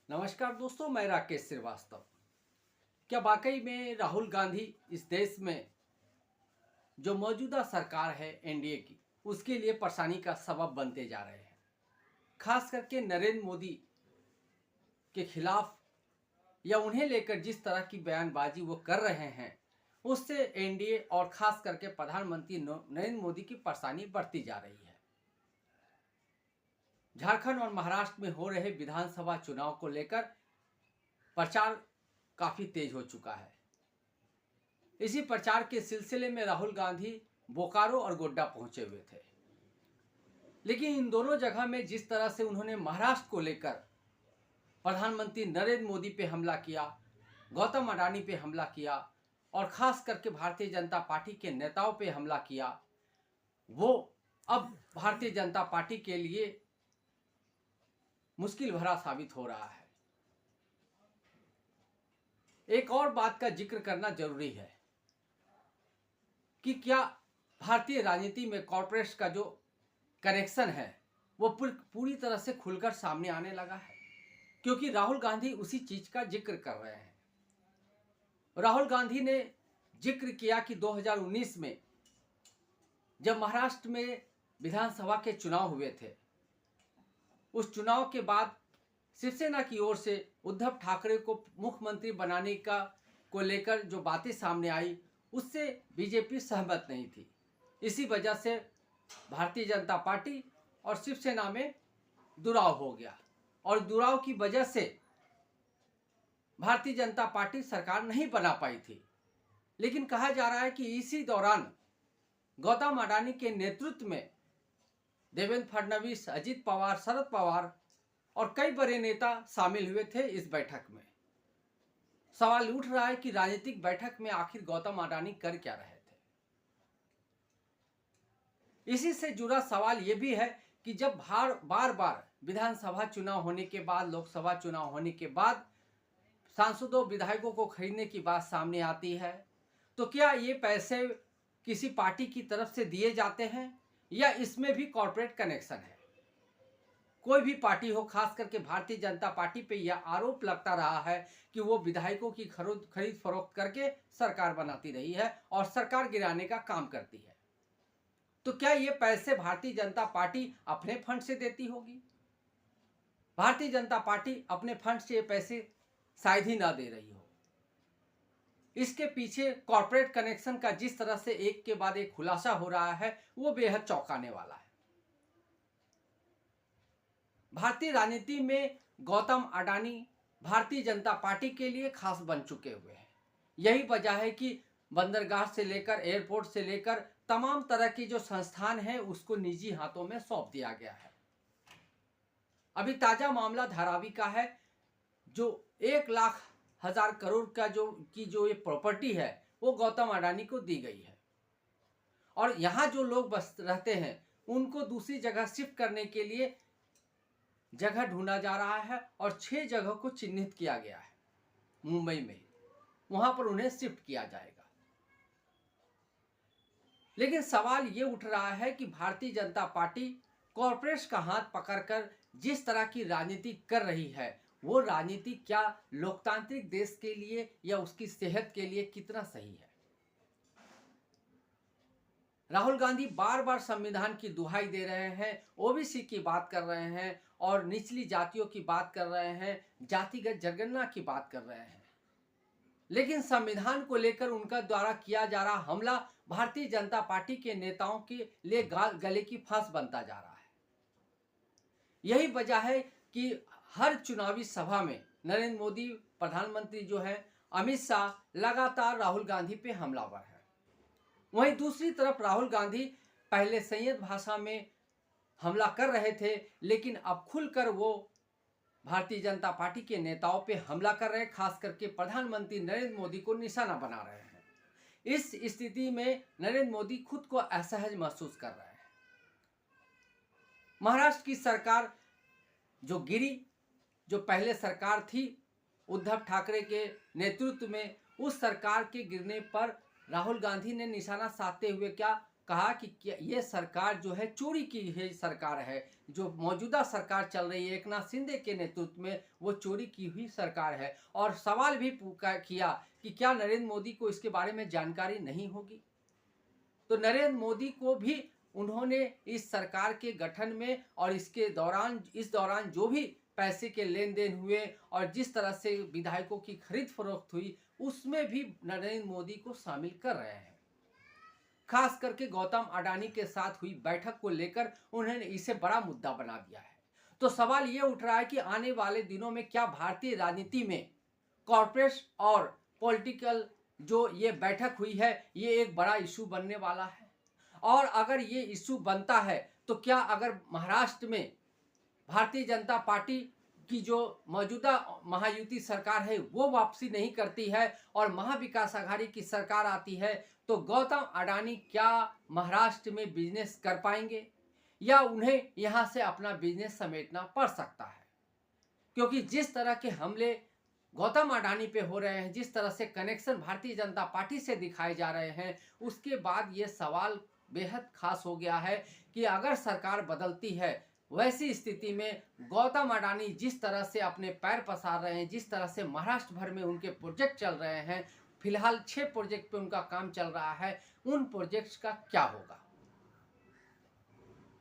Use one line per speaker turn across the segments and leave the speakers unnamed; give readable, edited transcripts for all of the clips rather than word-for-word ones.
नमस्कार दोस्तों, मैं राकेश श्रीवास्तव। क्या वाकई में राहुल गांधी इस देश में जो मौजूदा सरकार है एनडीए की, उसके लिए परेशानी का सबब बनते जा रहे हैं? खास करके नरेंद्र मोदी के खिलाफ या उन्हें लेकर जिस तरह की बयानबाजी वो कर रहे हैं, उससे एनडीए और खास करके प्रधानमंत्री नरेंद्र मोदी की परेशानी बढ़ती जा रही है। झारखंड और महाराष्ट्र में हो रहे विधानसभा चुनाव को लेकर प्रचार काफी तेज हो चुका है। इसी प्रचार के सिलसिले में राहुल गांधी बोकारो और गोड्डा पहुंचे हुए थे, लेकिन इन दोनों जगह में जिस तरह से उन्होंने महाराष्ट्र को लेकर प्रधानमंत्री नरेंद्र मोदी पे हमला किया, गौतम अडानी पे हमला किया और खास करके भारतीय जनता पार्टी के नेताओं पे हमला किया, वो अब भारतीय जनता पार्टी के लिए मुश्किल भरा साबित हो रहा है। एक और बात का जिक्र करना जरूरी है कि क्या भारतीय राजनीति में कॉर्पोरेट्स का जो कनेक्शन है वो पूरी तरह से खुलकर सामने आने लगा है, क्योंकि राहुल गांधी उसी चीज का जिक्र कर रहे हैं। राहुल गांधी ने जिक्र किया कि 2019 में जब महाराष्ट्र में विधानसभा के चुनाव हुए थे, उस चुनाव के बाद शिवसेना की ओर से उद्धव ठाकरे को मुख्यमंत्री बनाने का को लेकर जो बातें सामने आई, उससे बीजेपी सहमत नहीं थी। इसी वजह से भारतीय जनता पार्टी और शिवसेना में दुराव हो गया और दुराव की वजह से भारतीय जनता पार्टी सरकार नहीं बना पाई थी। लेकिन कहा जा रहा है कि इसी दौरान गौतम अडानी के नेतृत्व में देवेंद्र फडणवीस, अजित पवार, शरद पवार और कई बड़े नेता शामिल हुए थे इस बैठक में। सवाल उठ रहा है कि राजनीतिक बैठक में आखिर गौतम अडानी कर क्या रहे थे। इसी से जुड़ा सवाल यह भी है कि जब बार बार विधानसभा चुनाव होने के बाद, लोकसभा चुनाव होने के बाद सांसदों, विधायकों को खरीदने की बात सामने आती है, तो क्या ये पैसे किसी पार्टी की तरफ से दिए जाते हैं या इसमें भी कॉर्पोरेट कनेक्शन है? कोई भी पार्टी हो, खास करके भारतीय जनता पार्टी पे यह आरोप लगता रहा है कि वो विधायकों की खरीद फरोख्त करके सरकार बनाती रही है और सरकार गिराने का काम करती है। तो क्या ये पैसे भारतीय जनता पार्टी अपने फंड से देती होगी? भारतीय जनता पार्टी अपने फंड से ये पैसे शायद ही ना दे रही हो। इसके पीछे कॉर्पोरेट कनेक्शन का जिस तरह से एक के बाद एक खुलासा हो रहा है, वो बेहद चौंकाने वाला है। भारतीय राजनीति में गौतम अडानी भारतीय जनता पार्टी के लिए खास बन चुके हुए हैं। यही वजह है कि बंदरगाह से लेकर एयरपोर्ट से लेकर तमाम तरह की जो संस्थान है उसको निजी हाथों में सौंप दिया गया है। अभी ताजा मामला धारावी का है, जो 1,00,000 करोड़ का जो ये प्रॉपर्टी है वो गौतम अडानी को दी गई है और यहाँ जो लोग बस रहते हैं उनको दूसरी जगह शिफ्ट करने के लिए जगह ढूंढा जा रहा है और 6 जगह को चिन्हित किया गया है मुंबई में। वहां पर उन्हें शिफ्ट किया जाएगा। लेकिन सवाल ये उठ रहा है कि भारतीय जनता पार्टी कॉर्पोरेट्स का हाथ पकड़कर जिस तरह की राजनीति कर रही है, वो राजनीति क्या लोकतांत्रिक देश के लिए या उसकी सेहत के लिए कितना सही है? राहुल गांधी बार बार संविधान की दुहाई दे रहे हैं, ओबीसी की बात कर रहे हैं और निचली जातियों की बात कर रहे हैं, जातिगत जनगणना की बात कर रहे हैं, लेकिन संविधान को लेकर उनका द्वारा किया जा रहा हमला भारतीय जनता पार्टी के नेताओं के लिए गले की फांस बनता जा रहा है। यही वजह है कि हर चुनावी सभा में नरेंद्र मोदी, प्रधानमंत्री जो है अमित शाह, लगातार राहुल गांधी पे हमलावर है। वहीं दूसरी तरफ राहुल गांधी पहले संयत भाषा में हमला कर रहे थे, लेकिन अब खुलकर वो भारतीय जनता पार्टी के नेताओं पे हमला कर रहे हैं, खास करके प्रधानमंत्री नरेंद्र मोदी को निशाना बना रहे हैं। इस स्थिति में नरेंद्र मोदी खुद को असहज महसूस कर रहे हैं। महाराष्ट्र की सरकार जो गिरी, जो पहले सरकार थी उद्धव ठाकरे के नेतृत्व में, उस सरकार के गिरने पर राहुल गांधी ने निशाना साधते हुए क्या कहा कि ये सरकार जो है चोरी की हुई सरकार है। जो मौजूदा सरकार चल रही है एकनाथ शिंदे के नेतृत्व में, वो चोरी की हुई सरकार है। और सवाल भी किया कि क्या नरेंद्र मोदी को इसके बारे में जानकारी नहीं होगी। तो नरेंद्र मोदी को भी उन्होंने इस सरकार के गठन में और इस दौरान जो भी पैसे के लेन देन हुए और जिस तरह से विधायकों की खरीद फरोख्त हुई, उसमें भी नरेंद्र मोदी को शामिल कर रहे हैं। खास करके गौतम अडानी के साथ हुई बैठक को लेकर उन्होंने इसे बड़ा मुद्दा बना दिया है। तो सवाल ये उठ रहा है कि आने वाले दिनों में क्या भारतीय राजनीति में कॉर्पोरेट और पॉलिटिकल जो ये बैठक हुई है, ये एक बड़ा इशू बनने वाला है। और अगर ये इशू बनता है तो क्या अगर महाराष्ट्र में भारतीय जनता पार्टी की जो मौजूदा महायुति सरकार है वो वापसी नहीं करती है और महाविकास आघाड़ी की सरकार आती है, तो गौतम अडानी क्या महाराष्ट्र में बिजनेस कर पाएंगे या उन्हें यहां से अपना बिजनेस समेटना पड़ सकता है। क्योंकि जिस तरह के हमले गौतम अडानी पे हो रहे हैं, जिस तरह से कनेक्शन भारतीय जनता पार्टी से दिखाए जा रहे हैं, उसके बाद ये सवाल बेहद खास हो गया है कि अगर सरकार बदलती है, वैसी स्थिति में गौतम अडानी जिस तरह से अपने पैर पसार रहे हैं, जिस तरह से महाराष्ट्र भर में उनके प्रोजेक्ट चल रहे हैं, फिलहाल 6 प्रोजेक्ट पे उनका काम चल रहा है, उन प्रोजेक्ट्स का क्या होगा।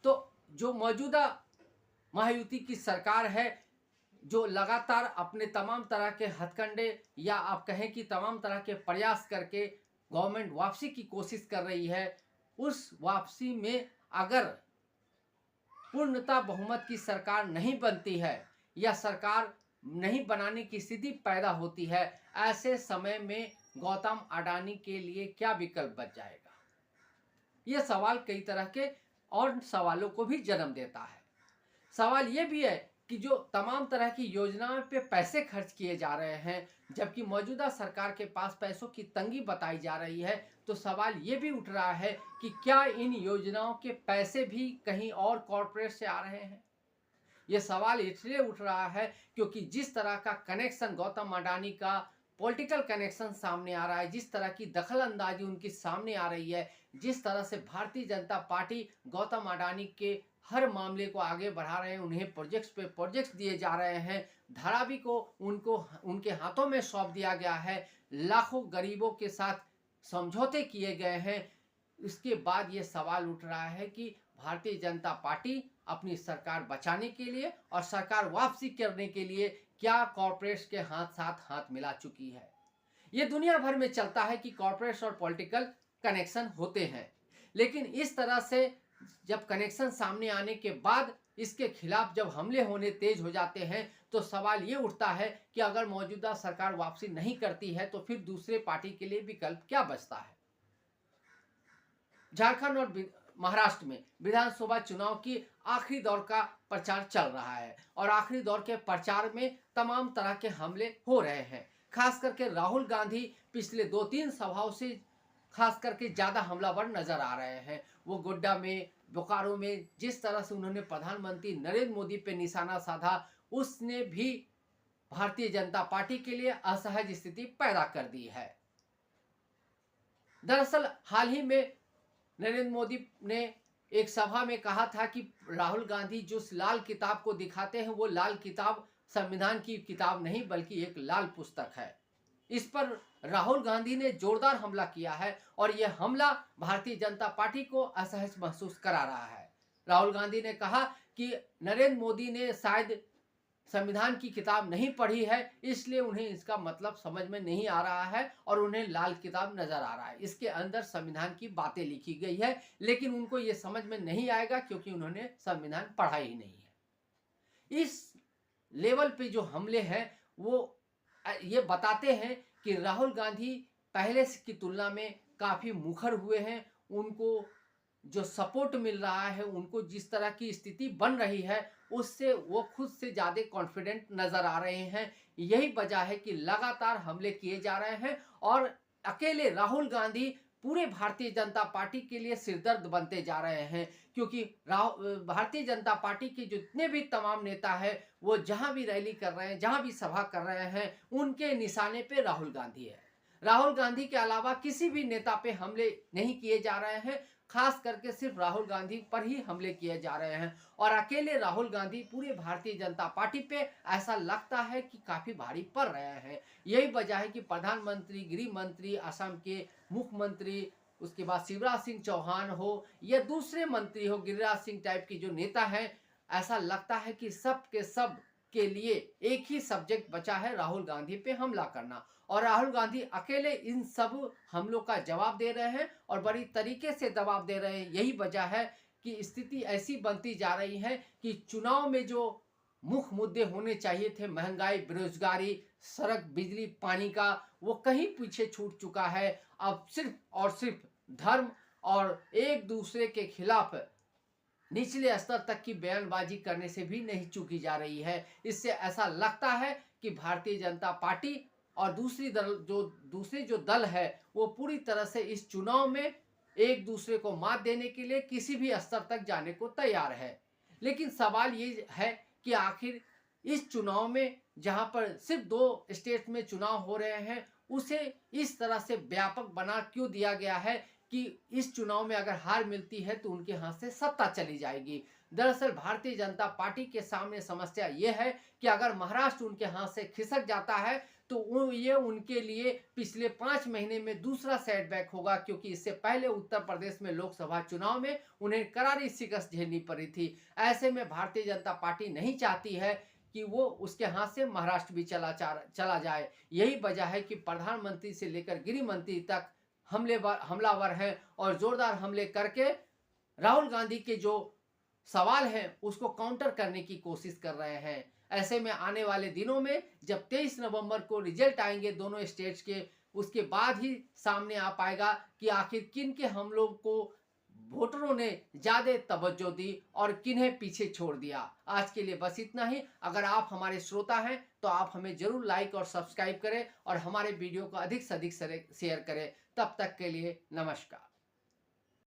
तो जो मौजूदा महायुति की सरकार है, जो लगातार अपने तमाम तरह के हथकंडे या आप कहें कि तमाम तरह के प्रयास करके गवर्नमेंट वापसी की कोशिश कर रही है, उस वापसी में अगर पूर्णतः बहुमत की सरकार नहीं बनती है या सरकार नहीं बनाने की स्थिति पैदा होती है, ऐसे समय में गौतम अडानी के लिए क्या विकल्प बच जाएगा। यह सवाल कई तरह के और सवालों को भी जन्म देता है। सवाल यह भी है कि जो तमाम तरह की योजनाओं पे पैसे खर्च किए जा रहे हैं, जबकि मौजूदा सरकार के पास पैसों की तंगी बताई जा रही है, तो सवाल ये भी उठ रहा है कि क्या इन योजनाओं के पैसे भी कहीं और कॉर्पोरेट से आ रहे हैं। ये सवाल इसलिए उठ रहा है क्योंकि जिस तरह का कनेक्शन गौतम अडानी का पॉलिटिकल कनेक्शन सामने आ रहा है, जिस तरह की दखल अंदाजी उनकी सामने आ रही है, जिस तरह से भारतीय जनता पार्टी गौतम अडानी के हर मामले को आगे बढ़ा रहे हैं, उन्हें प्रोजेक्ट्स पे प्रोजेक्ट्स दिए जा रहे हैं, धारावी को उनके हाथों में सौंप दिया गया है, लाखों गरीबों के साथ समझौते किए गए हैं। इसके बाद ये सवाल उठ रहा है कि भारतीय जनता पार्टी अपनी सरकार बचाने के लिए और सरकार वापसी करने के लिए क्या कॉर्पोरेट्स के साथ हाथ मिला चुकी है। ये दुनिया भर में चलता है कि कॉर्पोरेट्स और पॉलिटिकल कनेक्शन होते हैं, लेकिन इस तरह से जब कनेक्शन सामने आने के बाद इसके खिलाफ जब हमले होने तेज हो जाते हैं, तो सवाल ये उठता है कि अगर मौजूदा सरकार वापसी नहीं करती है तो फिर दूसरे पार्टी के लिए विकल्प क्या बचता है। झारखंड और महाराष्ट्र में विधानसभा चुनाव की आखिरी दौर का प्रचार चल रहा है और आखिरी दौर के प्रचार में तमाम तरह के हमले हो रहे हैं। खास करके राहुल गांधी पिछले 2-3 सभाओं से खास करके ज्यादा हमलावर नजर आ रहे हैं। वो गोड्डा में, बोकारो में जिस तरह से उन्होंने प्रधानमंत्री नरेंद्र मोदी पे निशाना साधा, उसने भी भारतीय जनता पार्टी के लिए असहज स्थिति पैदा कर दी है। दरअसल हाल ही में नरेंद्र मोदी ने एक सभा में कहा था कि राहुल गांधी जो लाल किताब को दिखाते हैं, वो लाल किताब संविधान की किताब नहीं बल्कि एक लाल पुस्तक है। इस पर राहुल गांधी ने जोरदार हमला किया है और यह हमला भारतीय जनता पार्टी को असहज महसूस करा रहा है। राहुल गांधी ने कहा कि नरेंद्र मोदी ने शायद संविधान की किताब नहीं पढ़ी है, इसलिए उन्हें इसका मतलब समझ में नहीं आ रहा है और उन्हें लाल किताब नजर आ रहा है। इसके अंदर संविधान की बातें लिखी गई है, लेकिन उनको ये समझ में नहीं आएगा क्योंकि उन्होंने संविधान पढ़ा ही नहीं है। इस लेवल पे जो हमले हैं वो ये बताते हैं कि राहुल गांधी पहले की तुलना में काफी मुखर हुए हैं। उनको जो सपोर्ट मिल रहा है, उनको जिस तरह की स्थिति बन रही है, उससे वो खुद से ज्यादा कॉन्फिडेंट नजर आ रहे हैं। यही वजह है कि लगातार हमले किए जा रहे हैं और अकेले राहुल गांधी पूरे भारतीय जनता पार्टी के लिए सिरदर्द बनते जा रहे हैं, क्योंकि भारतीय जनता पार्टी के जितने भी तमाम नेता हैं, वो जहां भी रैली कर रहे हैं, जहां भी सभा कर रहे हैं, उनके निशाने पे राहुल गांधी है। राहुल गांधी के अलावा किसी भी नेता पे हमले नहीं किए जा रहे हैं। खास करके सिर्फ राहुल गांधी पर ही हमले किए जा रहे हैं और अकेले राहुल गांधी पूरे भारतीय जनता पार्टी पे ऐसा लगता है कि काफी भारी पड़ रहे हैं। यही वजह है कि प्रधानमंत्री, गृह मंत्री, असम के मुख्यमंत्री, उसके बाद शिवराज सिंह चौहान हो या दूसरे मंत्री हो, गिरिराज सिंह टाइप की जो नेता हैं, ऐसा लगता है कि सब के सब के लिए एक ही सब्जेक्ट बचा है, राहुल गांधी पे हमला करना। और राहुल गांधी अकेले इन सब हमलों का जवाब दे रहे हैं और बड़ी तरीके से जवाब दे रहे हैं। यही वजह है कि स्थिति ऐसी बनती जा रही है कि चुनाव में जो मुख्य मुद्दे होने चाहिए थे, महंगाई, बेरोजगारी, सड़क, बिजली, पानी का, वो कहीं पीछे छूट चुका है। अब सिर्फ और सिर्फ धर्म और एक दूसरे के खिलाफ निचले स्तर तक की बयानबाजी करने से भी नहीं चूकी जा रही है। इससे ऐसा लगता है कि भारतीय जनता पार्टी और दूसरे जो दल है वो पूरी तरह से इस चुनाव में एक दूसरे को मात देने के लिए किसी भी स्तर तक जाने को तैयार है। लेकिन सवाल ये है कि आखिर इस चुनाव में, जहां पर सिर्फ 2 स्टेट में चुनाव हो रहे हैं, उसे इस तरह से व्यापक बना क्यों दिया गया है कि इस चुनाव में अगर हार मिलती है तो उनके हाथ से सत्ता चली जाएगी। दरअसल भारतीय जनता पार्टी के सामने समस्या ये है कि अगर महाराष्ट्र उनके हाथ से खिसक जाता है तो ये उनके लिए पिछले 5 महीने में दूसरा सेटबैक होगा, क्योंकि इससे पहले उत्तर प्रदेश में लोकसभा चुनाव में उन्हें करारी शिकस्त झेलनी पड़ी थी। ऐसे में भारतीय जनता पार्टी नहीं चाहती है कि वो उसके हाथ से महाराष्ट्र भी चला जाए। यही वजह है कि प्रधानमंत्री से लेकर गृह मंत्री तक हमलावर हैं और जोरदार हमले करके राहुल गांधी के जो सवाल हैं उसको काउंटर करने की कोशिश कर रहे हैं। ऐसे में आने वाले दिनों में जब 23 नवंबर को रिजल्ट आएंगे दोनों स्टेट्स के, उसके बाद ही सामने आ पाएगा कि आखिर किन के हमलों को वोटरों ने ज्यादा तवज्जो दी और किन्हें पीछे छोड़ दिया। आज के लिए बस इतना ही। अगर आप हमारे श्रोता हैं तो आप हमें जरूर लाइक और सब्सक्राइब करें और हमारे वीडियो को अधिक से अधिक शेयर करें। तब तक के लिए नमस्कार।